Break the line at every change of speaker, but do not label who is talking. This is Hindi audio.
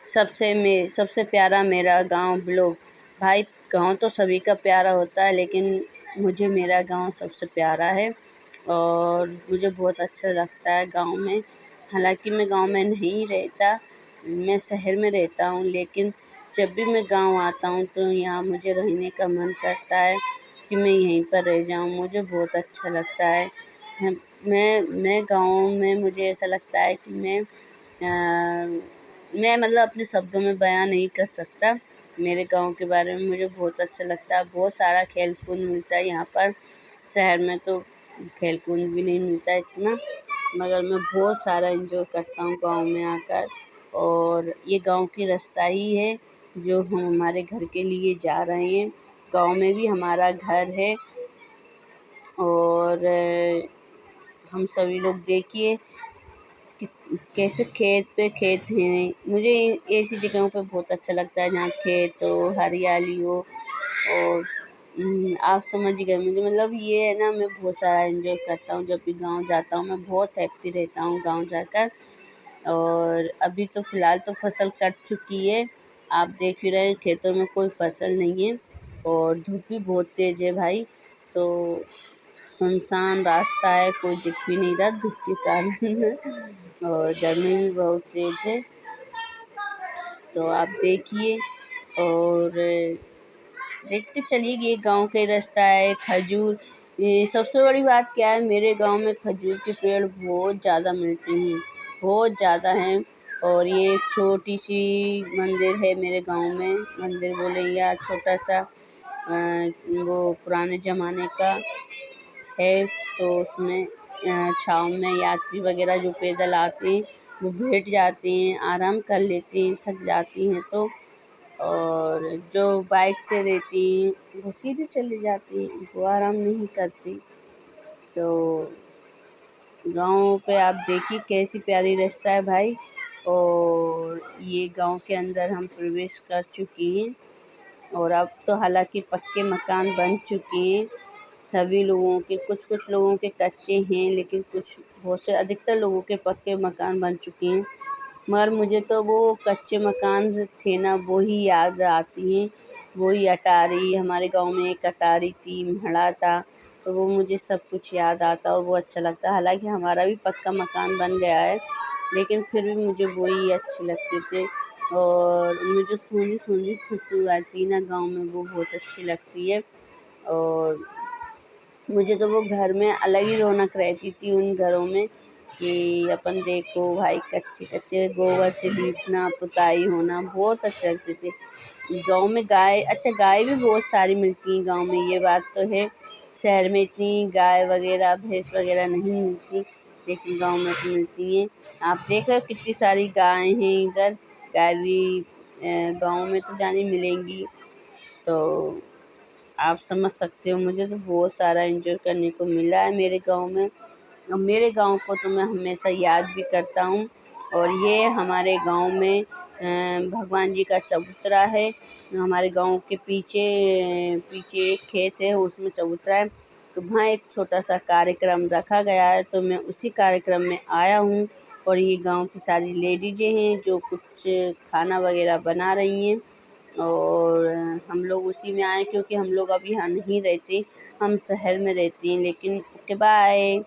सबसे प्यारा मेरा गांव ब्लॉग। भाई, गांव तो सभी का प्यारा होता है, लेकिन मुझे मेरा गांव सबसे प्यारा है और मुझे बहुत अच्छा लगता है गांव में। हालांकि मैं गांव में नहीं रहता, मैं शहर में रहता हूँ, लेकिन जब भी मैं गांव आता हूँ तो यहाँ मुझे रहने का मन करता है कि मैं यहीं पर रह जाऊँ। मुझे बहुत अच्छा लगता है। मैं गाँव में मुझे ऐसा लगता है कि मैं मतलब अपने शब्दों में बयां नहीं कर सकता मेरे गांव के बारे में। मुझे बहुत अच्छा लगता है। बहुत सारा खेल कूद मिलता है यहाँ पर। शहर में तो खेल कूद भी नहीं मिलता इतना, मगर मैं बहुत सारा एंजॉय करता हूँ गांव में आकर। और ये गांव की रास्ता ही है जो हम हमारे घर के लिए जा रहे हैं। गांव में भी हमारा घर है और हम सभी लोग देखिए कैसे खेत पे खेत हैं। मुझे ऐसी जगहों पे बहुत अच्छा लगता है जहाँ खेत हो, हरियाली हो। और आप समझ गए मुझे, मतलब ये है ना, मैं बहुत सारा एंजॉय करता हूँ जब भी गाँव जाता हूँ। मैं बहुत हैप्पी रहता हूँ गाँव जाकर। और अभी तो फ़िलहाल तो फसल कट चुकी है, आप देख ही रहे हैं खेतों में कोई फसल नहीं है और धूप भी बहुत तेज़ है भाई। तो सुनसान रास्ता है, कोई दिख भी नहीं रहा धूप के कारण और गर्मी भी बहुत तेज है। तो आप देखिए और देखते चलिए। ये गांव का ही रास्ता है। खजूर, ये सबसे बड़ी बात क्या है, मेरे गांव में खजूर के पेड़ बहुत ज़्यादा मिलते हैं, बहुत ज़्यादा हैं। और ये एक छोटी सी मंदिर है मेरे गांव में, मंदिर बोले या छोटा सा वो पुराने ज़माने का है। तो उसमें छाँव में यात्री वगैरह जो पैदल आते हैं वो बैठ जाते हैं, आराम कर लेते हैं, थक जाती हैं तो। और जो बाइक से रहती हैं वो सीधे चले जाती हैं, वो आराम नहीं करती। तो गाँव पे आप देखिए कैसी प्यारी रास्ता है भाई। और ये गाँव के अंदर हम प्रवेश कर चुके हैं और अब तो हालांकि पक्के मकान बन चुके हैं सभी लोगों के। कुछ कुछ लोगों के कच्चे हैं, लेकिन कुछ बहुत से अधिकतर लोगों के पक्के मकान बन चुके हैं। मगर मुझे तो वो कच्चे मकान थे ना, वो ही याद आती हैं। वही अटारी, हमारे गांव में एक अटारी थी, म्हड़ा था, तो वो मुझे सब कुछ याद आता और वो अच्छा लगता। हालांकि हमारा भी पक्का मकान बन गया है, लेकिन फिर भी मुझे वही अच्छे लगते थे। और मुझे सूंधी सूंधी खुशबू आती है ना गाँव में, वो बहुत अच्छी लगती है। और मुझे तो वो घर में अलग ही रौनक रहती थी उन घरों में कि अपन देखो भाई, कच्चे कच्चे गोबर से लीपना पुताई होना बहुत अच्छे लगते थे। गांव में गाय, अच्छा गाय भी बहुत सारी मिलती हैं गांव में, ये बात तो है। शहर में इतनी गाय वगैरह भैंस वगैरह नहीं मिलती, लेकिन गांव में तो मिलती हैं। आप देख रहे हो कितनी सारी गाय हैं इधर। गाय भी गांव में तो जानी मिलेंगी। तो आप समझ सकते हो, मुझे तो बहुत सारा एंजॉय करने को मिला है मेरे गांव में। और मेरे गांव को तो मैं हमेशा याद भी करता हूँ। और ये हमारे गांव में भगवान जी का चबूतरा है। हमारे गांव के पीछे पीछे एक खेत है, उसमें चबूतरा है। तो वहाँ एक छोटा सा कार्यक्रम रखा गया है, तो मैं उसी कार्यक्रम में आया हूँ। और ये गांव की सारी लेडीजें हैं जो कुछ खाना वगैरह बना रही हैं। और हम लोग उसी में आए क्योंकि हम लोग अब यहाँ नहीं रहते, हम शहर में रहते हैं। लेकिन ओके बाय।